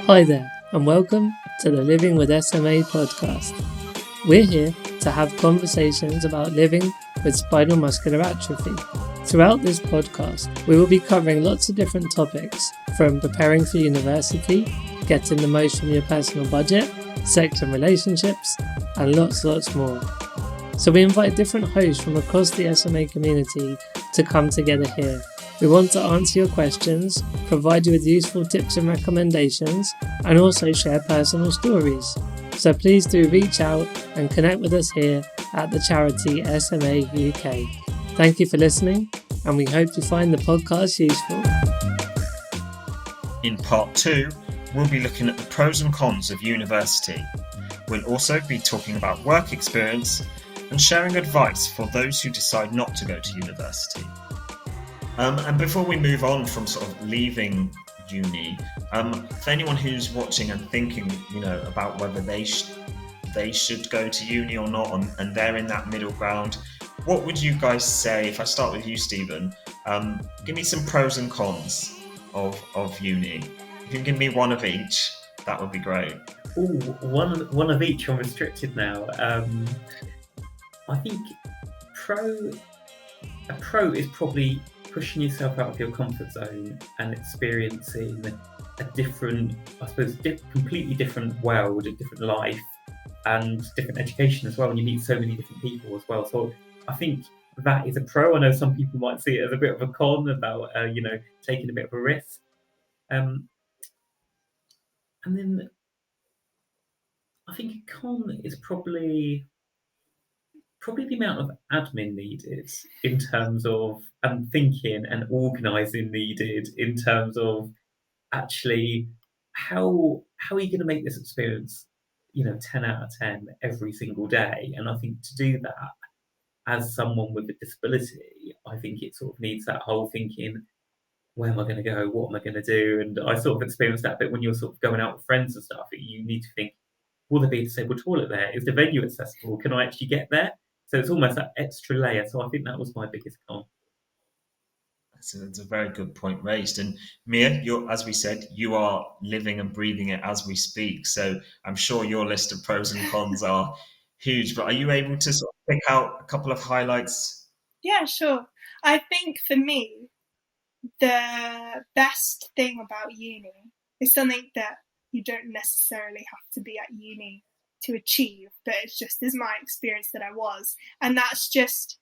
Hi there, and welcome to the Living with SMA podcast. We're here to have conversations about living with spinal muscular atrophy. Throughout this podcast, we will be covering lots of different topics, from preparing for university, getting the most from your personal budget, sex and relationships, and lots more. So we invite different hosts from across the SMA community to come together here. We want to answer your questions, provide you with useful tips and recommendations, and also share personal stories. So please do reach out and connect with us here at the charity SMA UK. Thank you for listening, and we hope you find the podcast useful. In part 2, we'll be looking at the pros and cons of university. We'll also be talking about work experience and sharing advice for those who decide not to go to university. And before we move on from sort of leaving uni, for anyone who's watching and thinking, about whether they should go to uni or not, and they're in that middle ground, what would you guys say? If I start with you, Stephen, give me some pros and cons of uni. If you can give me one of each, that would be great. Ooh, one of each. I'm restricted now. I think a pro is probably pushing yourself out of your comfort zone and experiencing a different, completely different world, a different life, and different education as well. And you meet so many different people as well. So I think that is a pro. I know some people might see it as a bit of a con about, taking a bit of a risk. And then I think a con is probably the amount of admin needed in terms of thinking and organising needed in terms of actually how are you going to make this experience 10 out of 10 every single day. And I think to do that as someone with a disability, I think it sort of needs that whole thinking, where am I going to go, what am I going to do? And I sort of experienced that bit when you're sort of going out with friends and stuff. You need to think, will there be a disabled toilet there? Is the venue accessible? Can I actually get there? So it's almost that extra layer. So I think that was my biggest con. It's a very good point raised. And Mia, as we said, you are living and breathing it as we speak. So I'm sure your list of pros and cons are huge. But are you able to sort of pick out a couple of highlights? Yeah, sure. I think for me, the best thing about uni is something that you don't necessarily have to be at uni to achieve, but it's just as my experience that I was. And that's just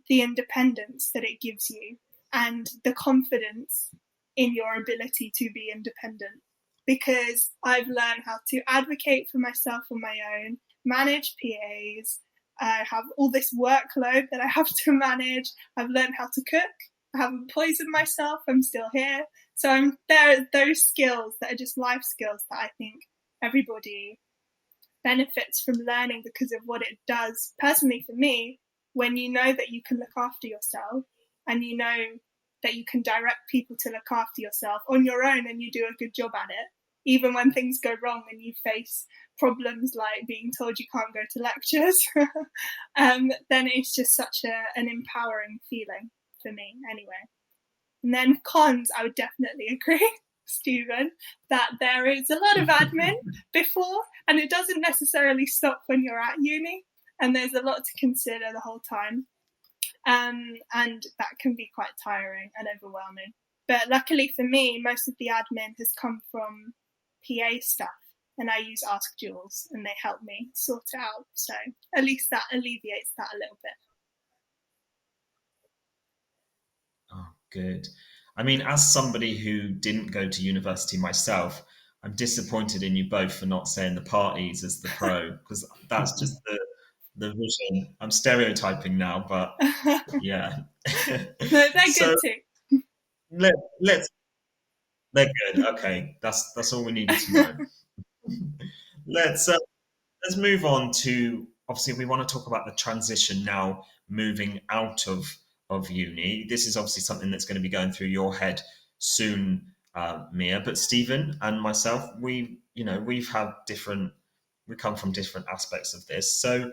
the independence that it gives you and the confidence in your ability to be independent. Because I've learned how to advocate for myself on my own, manage PAs, I have all this workload that I have to manage. I've learned how to cook. I haven't poisoned myself. I'm still here. So there are those skills that are just life skills that I think everybody benefits from learning because of what it does. Personally, for me, when you know that you can look after yourself and you know that you can direct people to look after yourself on your own and you do a good job at it, even when things go wrong and you face problems like being told you can't go to lectures, then it's just such an empowering feeling for me anyway. And then cons, I would definitely agree, Stephen, that there is a lot of admin before, and it doesn't necessarily stop when you're at uni, and there's a lot to consider the whole time. And that can be quite tiring and overwhelming. But luckily for me, most of the admin has come from PA stuff, and I use Ask Jules, and they help me sort it out. So at least that alleviates that a little bit. Oh, good. I mean, as somebody who didn't go to university myself, I'm disappointed in you both for not saying the parties as the pro, because that's just the vision. I'm stereotyping now, but yeah. No, they're good too. They're good. Okay, that's all we needed to know. Let's move on to, obviously we want to talk about the transition now, moving out of uni. This is obviously something that's going to be going through your head soon, Mia. But Stephen and myself, we come from different aspects of this. So,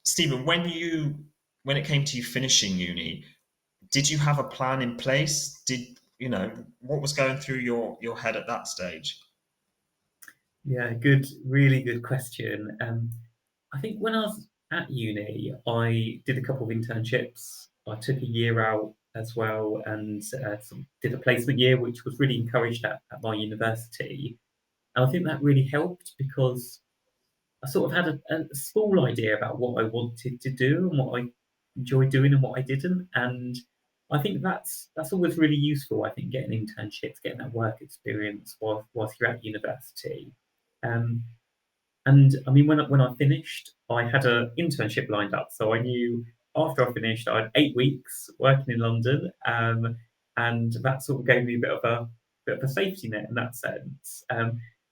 Stephen, when it came to you finishing uni, did you have a plan in place? what was going through your head at that stage? Yeah, really good question. I think when I was at uni, I did a couple of internships. I took a year out as well and did a placement year, which was really encouraged at my university. And I think that really helped because I sort of had a small idea about what I wanted to do and what I enjoyed doing and what I didn't. And I think that's always really useful. I think getting internships, getting that work experience whilst you're at university. Um, and I mean, when I finished, I had an internship lined up, so I knew after I finished, I had 8 weeks working in London, and that sort of gave me a bit of a safety net in that sense.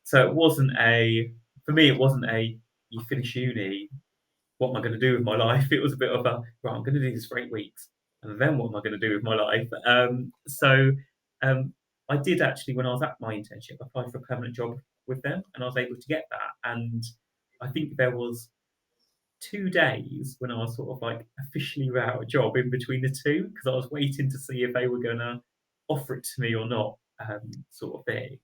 So it wasn't a for me, it wasn't a you finish uni, what am I going to do with my life? It was a bit of a right, I'm going to do this for 8 weeks, and then what am I going to do with my life? Um, I did actually, when I was at my internship, apply for a permanent job with them, and I was able to get that. And I think there was 2 days when I was sort of like officially without a job in between the two because I was waiting to see if they were going to offer it to me or not, sort of thing.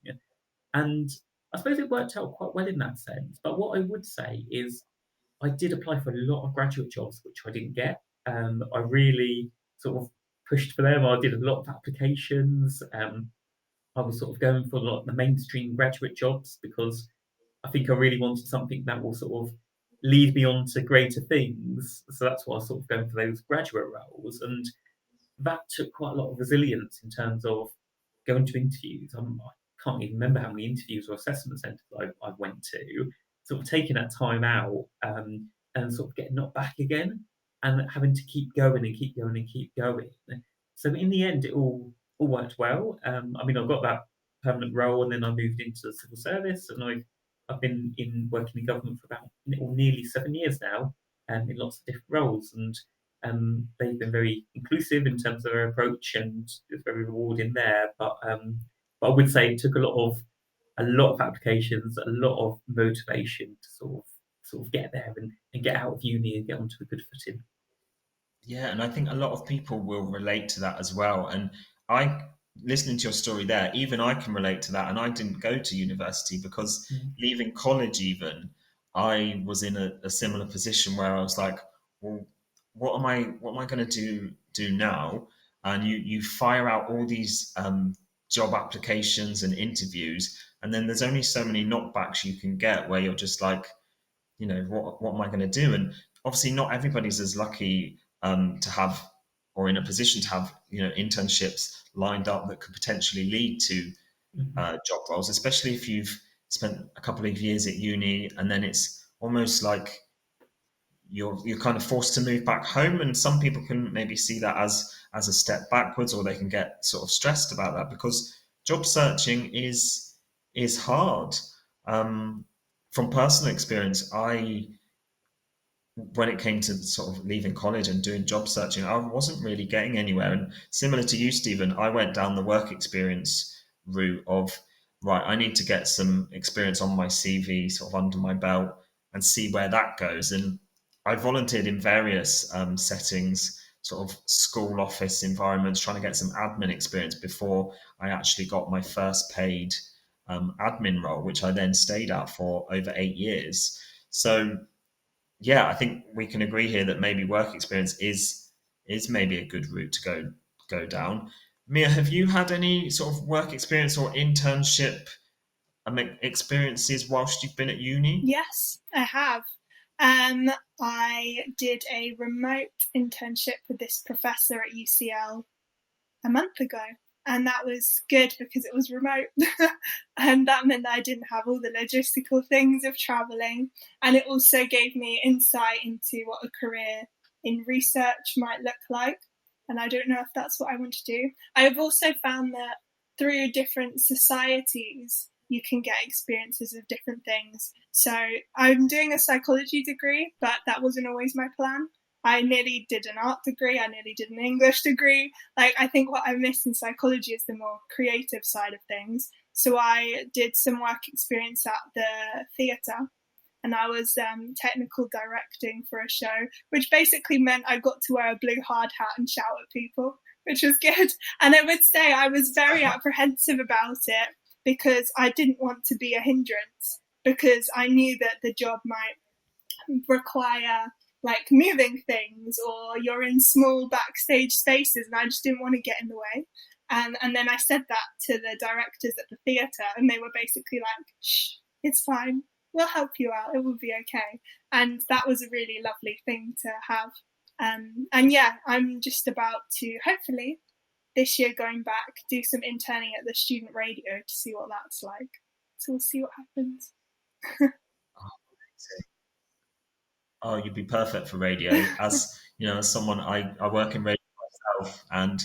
And I suppose it worked out quite well in that sense. But what I would say is I did apply for a lot of graduate jobs, which I didn't get. I really sort of pushed for them. I did a lot of applications. I was sort of going for a lot of the mainstream graduate jobs because I think I really wanted something that will sort of lead me on to greater things. So that's why I was sort of going for those graduate roles. And that took quite a lot of resilience in terms of going to interviews. I can't even remember how many interviews or assessment centres I went to, sort of taking that time out and sort of getting knocked back again and having to keep going and keep going and keep going. So in the end, it all worked well. I mean, I got that permanent role and then I moved into the civil service and I've been working in government for about nearly 7 years now, in lots of different roles. And they've been very inclusive in terms of their approach and it's very rewarding there. But I would say it took a lot of applications, a lot of motivation to sort of get there and get out of uni and get onto a good footing. Yeah, and I think a lot of people will relate to that as well. And I, listening to your story there, even I can relate to that. And I didn't go to university because Mm. leaving college, even I was in a similar position where I was like, well, what am I going to do now? And you fire out all these job applications and interviews, and then there's only so many knockbacks you can get where you're just like, what am I going to do? And obviously, not everybody's as lucky to have or in a position to have internships lined up that could potentially lead to Mhm. job roles, especially if you've spent a couple of years at uni and then it's almost like you're kind of forced to move back home. And some people can maybe see that as a step backwards, or they can get sort of stressed about that because job searching is hard. Um, from personal experience, I when it came to sort of leaving college and doing job searching, I wasn't really getting anywhere. And similar to you, Stephen, I went down the work experience route of, right, I need to get some experience on my CV, sort of under my belt, and see where that goes. And I volunteered in various settings, sort of school office environments, trying to get some admin experience before I actually got my first paid admin role, which I then stayed at for over 8 years. So yeah, I think we can agree here that maybe work experience is maybe a good route to go down. Mia, have you had any sort of work experience or internship experiences whilst you've been at uni? Yes, I have. I did a remote internship with this professor at UCL a month ago, and that was good because it was remote, and that meant that I didn't have all the logistical things of traveling, and it also gave me insight into what a career in research might look like. And I don't know if that's what I want to do. I've also found that through different societies you can get experiences of different things. So I'm doing a psychology degree, but that wasn't always my plan. I nearly did an art degree, I nearly did an English degree. Like, I think what I miss in psychology is the more creative side of things. So I did some work experience at the theatre, and I was technical directing for a show, which basically meant I got to wear a blue hard hat and shout at people, which was good. And I would say I was very apprehensive about it because I didn't want to be a hindrance, because I knew that the job might require like moving things, or you're in small backstage spaces, and I just didn't want to get in the way. And then I said that to the directors at the theatre, and they were basically like, shh, it's fine, we'll help you out, it will be okay. And that was a really lovely thing to have. And yeah, I'm just about to, hopefully this year, going back, do some interning at the student radio to see what that's like. So we'll see what happens. Oh, you'd be perfect for radio. As you know, as someone, I work in radio myself, and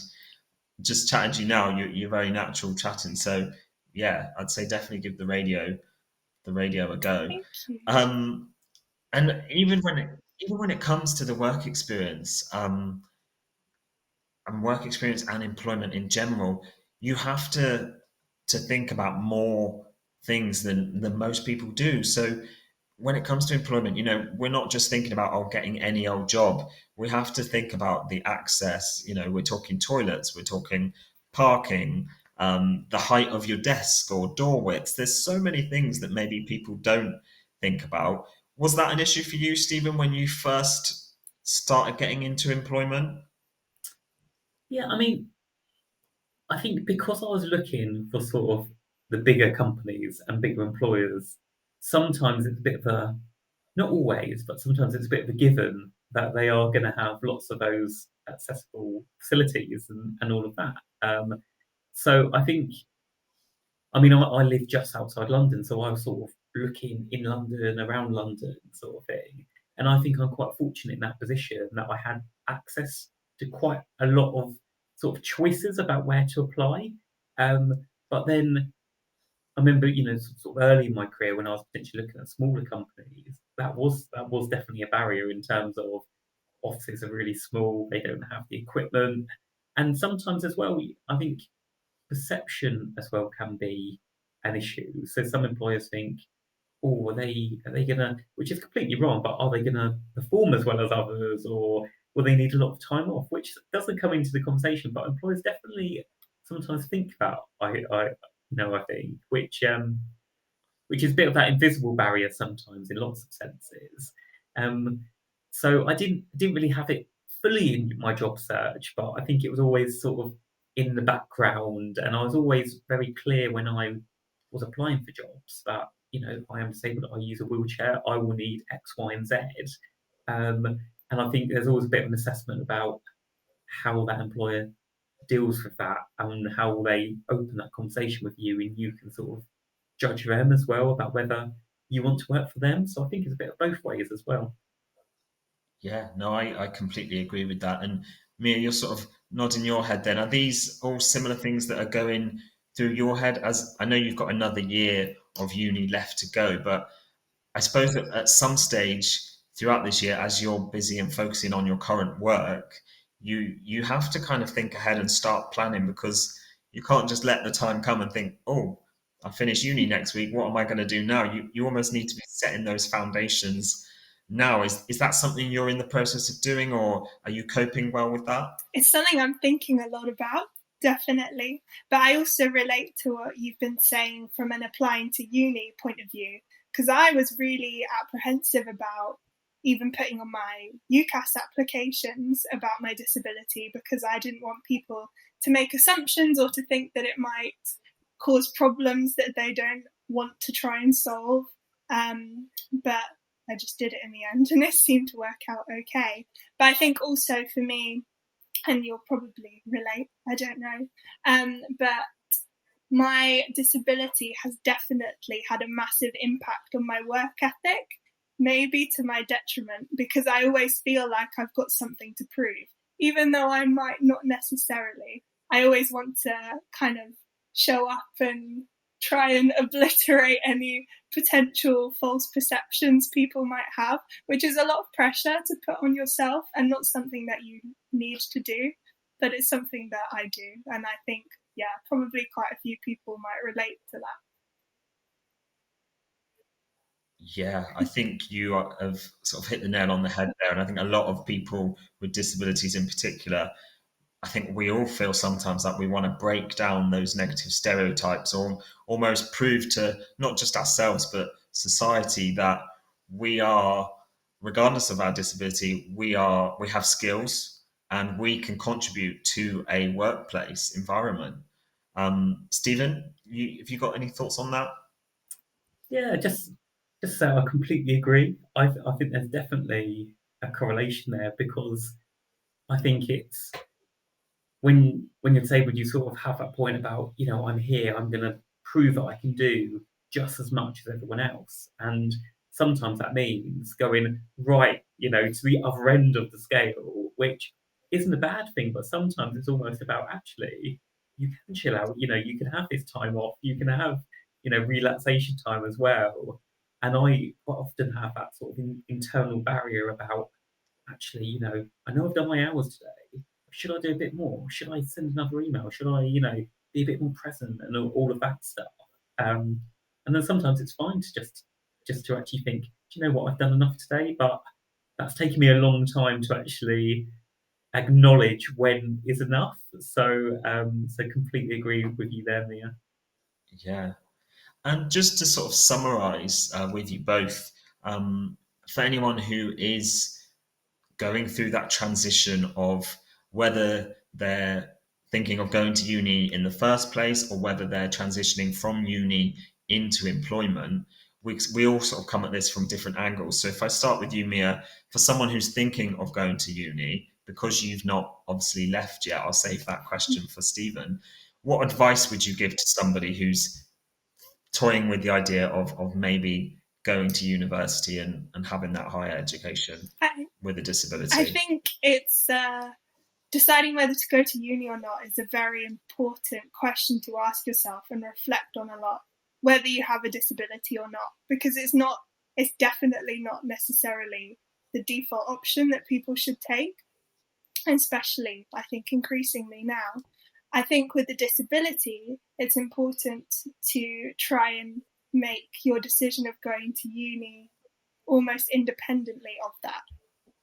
just chatting to you now, you're very natural chatting. So yeah, I'd say definitely give the radio a go. Thank you. And even when it comes to the work experience, and work experience and employment in general, you have to think about more things than most people do. So when it comes to employment, you know, we're not just thinking about getting any old job. We have to think about the access. You know, we're talking toilets, we're talking parking, the height of your desk or door widths. There's so many things that maybe people don't think about. Was that an issue for you, Stephen, when you first started getting into employment? Yeah, I mean, I think because I was looking for sort of the bigger companies and bigger employers, sometimes it's a bit of a, not always, but sometimes it's a bit of a given that they are going to have lots of those accessible facilities and all of that. So I think, I mean, I live just outside London, so I was sort of looking in London, around London, sort of thing. And I think I'm quite fortunate in that position that I had access to quite a lot of sort of choices about where to apply. But then I remember, you know, sort of early in my career when I was potentially looking at smaller companies, that was definitely a barrier in terms of offices are really small, they don't have the equipment, and sometimes as well, I think perception as well can be an issue. So some employers think, oh, are they gonna, which is completely wrong, but are they gonna perform as well as others, or will they need a lot of time off? Which doesn't come into the conversation, but employers definitely sometimes think about. I think, which is a bit of that invisible barrier sometimes in lots of senses. Um, so I didn't really have it fully in my job search, but I think it was always sort of in the background, and I was always very clear when I was applying for jobs that, you know, I am disabled, I use a wheelchair, I will need X, Y, and Z. Um, and I think there's always a bit of an assessment about how that employer deals with that and how they open that conversation with you, and you can sort of judge them as well about whether you want to work for them. So I think it's a bit of both ways as well. Yeah, no, I completely agree with that. And Mia, you're sort of nodding your head then. Are these all similar things that are going through your head? As I know you've got another year of uni left to go, but I suppose that at some stage throughout this year, as you're busy and focusing on your current work, you have to kind of think ahead and start planning, because you can't just let the time come and think, oh, I finish uni next week, what am I going to do now? You almost need to be setting those foundations now. Is that something you're in the process of doing, or are you coping well with that? It's something I'm thinking a lot about, definitely. But I also relate to what you've been saying from an applying to uni point of view, because I was really apprehensive about even putting on my UCAS applications about my disability, because I didn't want people to make assumptions or to think that it might cause problems that they don't want to try and solve. But I just did it in the end, and it seemed to work out okay. But I think also for me, and you'll probably relate, I don't know, but my disability has definitely had a massive impact on my work ethic, maybe to my detriment, because I always feel like I've got something to prove, even though I might not necessarily. I always want to kind of show up and try and obliterate any potential false perceptions people might have, which is a lot of pressure to put on yourself and not something that you need to do, but it's something that I do. And I think, yeah, probably quite a few people might relate to that. Yeah, I think you have sort of hit the nail on the head there. And I think a lot of people with disabilities in particular I think we all feel sometimes that we want to break down those negative stereotypes or almost prove to not just ourselves but society that we are, regardless of our disability, we have skills and we can contribute to a workplace environment. Stephen, have you got any thoughts on that? Yeah, just so I completely agree. I think there's definitely a correlation there because I think it's when you're disabled, you sort of have that point about, I'm here, I'm going to prove that I can do just as much as everyone else. And sometimes that means going right, to the other end of the scale, which isn't a bad thing, but sometimes it's almost about actually, you can chill out, you can have this time off, you can have, relaxation time as well. And I quite often have that sort of internal barrier about actually, I know I've done my hours today. Should I do a bit more? Should I send another email? Should I, be a bit more present and all of that stuff? Um, and then sometimes it's fine to just to actually think, do you know what, I've done enough today, but that's taken me a long time to actually acknowledge when is enough. So completely agree with you there, Mia. Yeah. And just to sort of summarize with you both, for anyone who is going through that transition of whether they're thinking of going to uni in the first place or whether they're transitioning from uni into employment, we all sort of come at this from different angles. So if I start with you, Mia, for someone who's thinking of going to uni, because you've not obviously left yet, I'll save that question for Stephen. What advice would you give to somebody who's toying with the idea of maybe going to university and having that higher education with a disability? I think it's deciding whether to go to uni or not is a very important question to ask yourself and reflect on a lot, whether you have a disability or not, because it's definitely not necessarily the default option that people should take, especially I think increasingly now. I think with a disability, it's important to try and make your decision of going to uni almost independently of that,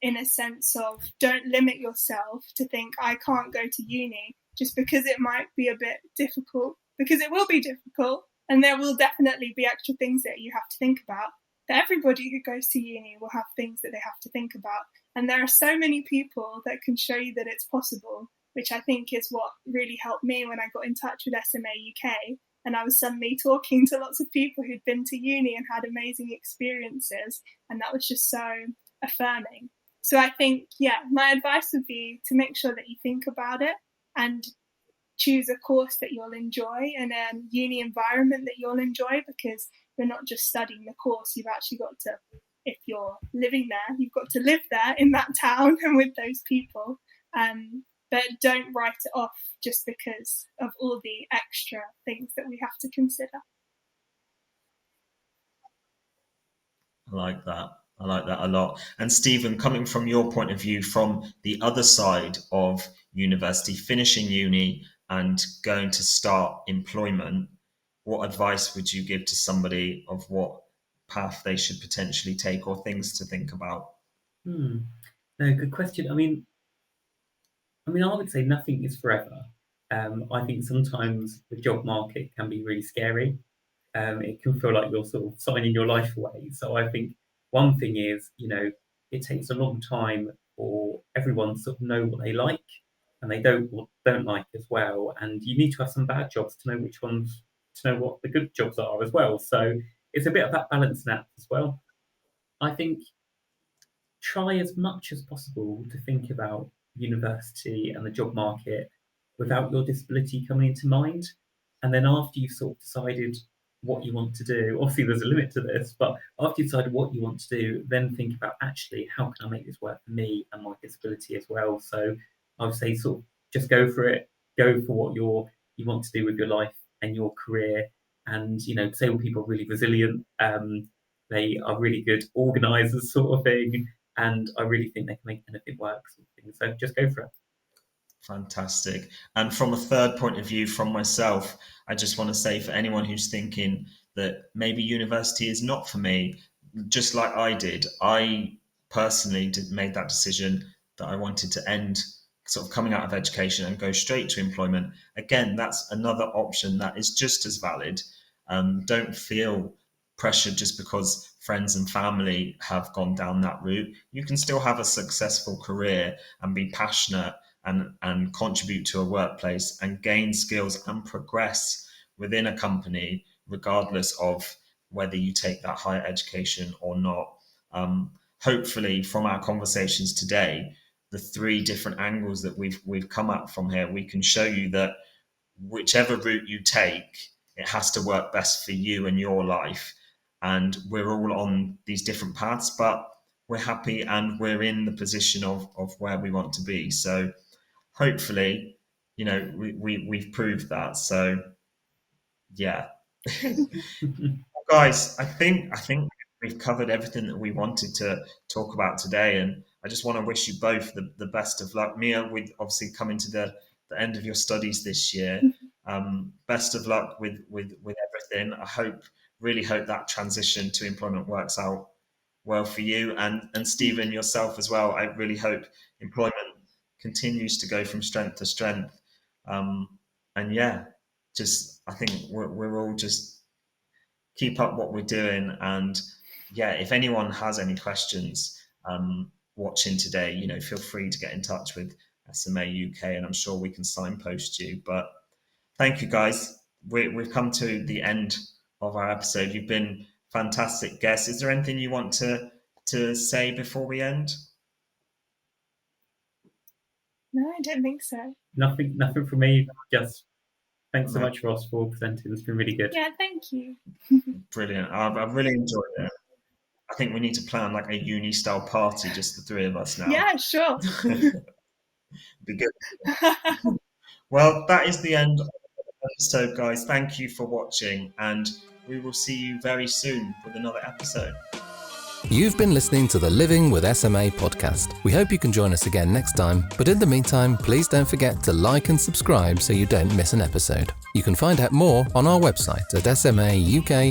in a sense of don't limit yourself to think I can't go to uni just because it might be a bit difficult, because it will be difficult and there will definitely be extra things that you have to think about. That everybody who goes to uni will have things that they have to think about. And there are so many people that can show you that it's possible, which I think is what really helped me when I got in touch with SMA UK. And I was suddenly talking to lots of people who'd been to uni and had amazing experiences. And that was just so affirming. So I think, my advice would be to make sure that you think about it and choose a course that you'll enjoy and a uni environment that you'll enjoy, because you're not just studying the course, you've actually got to, if you're living there, you've got to live there in that town and with those people. But don't write it off just because of all the extra things that we have to consider. I like that. I like that a lot. And Stephen, coming from your point of view, from the other side of university, finishing uni and going to start employment, what advice would you give to somebody of what path they should potentially take or things to think about? No, good question. I would say nothing is forever. I think sometimes the job market can be really scary. It can feel like you're sort of signing your life away. So I think one thing is, it takes a long time for everyone to sort of know what they like and they don't like as well. And you need to have some bad jobs to know which ones, to know what the good jobs are as well. So it's a bit of that balancing act as well. I think try as much as possible to think about university and the job market without your disability coming into mind. And then after you've sort of decided what you want to do, obviously there's a limit to this, but after you've decided what you want to do, then think about actually how can I make this work for me and my disability as well. So I would say sort of just go for it, go for what you want to do with your life and your career. And disabled people are really resilient. They are really good organisers, sort of thing, and I really think they can make anything work. Sort of thing. So just go for it. Fantastic. And from a third point of view, from myself, I just want to say for anyone who's thinking that maybe university is not for me, just like I did, I personally made that decision that I wanted to end sort of coming out of education and go straight to employment, again, that's another option that is just as valid. Don't feel pressured just because friends and family have gone down that route. You can still have a successful career and be passionate and contribute to a workplace and gain skills and progress within a company, regardless of whether you take that higher education or not. Hopefully, from our conversations today, the 3 different angles that we've come up from here, we can show you that whichever route you take, it has to work best for you and your life. And we're all on these different paths, but we're happy and we're in the position of where we want to be. So hopefully, we've proved that. So yeah. Guys, I think we've covered everything that we wanted to talk about today, and I just want to wish you both the best of luck. Mia, with obviously coming to the end of your studies this year, best of luck with everything. I really hope that transition to employment works out well for you, and Stephen, yourself as well. I really hope employment continues to go from strength to strength. And yeah, just I think we're all just keep up what we're doing. And yeah, if anyone has any questions watching today, feel free to get in touch with SMA UK, and I'm sure we can signpost you. But thank you, guys. We've come to the end of our episode. You've been fantastic guests. Is there anything you want to say before we end? No, I don't think so. Nothing from me. Just thanks so much, Ross, for presenting. It's been really good. Yeah, thank you. Brilliant. I've really enjoyed it. I think we need to plan like a uni-style party, just the 3 of us now. Yeah, sure. Be good. Well, that is the end of the episode, guys. Thank you for watching, and we will see you very soon with another episode. You've been listening to the Living with SMA podcast. We hope you can join us again next time, but in the meantime, please don't forget to like and subscribe so you don't miss an episode. You can find out more on our website at smauk.org.uk.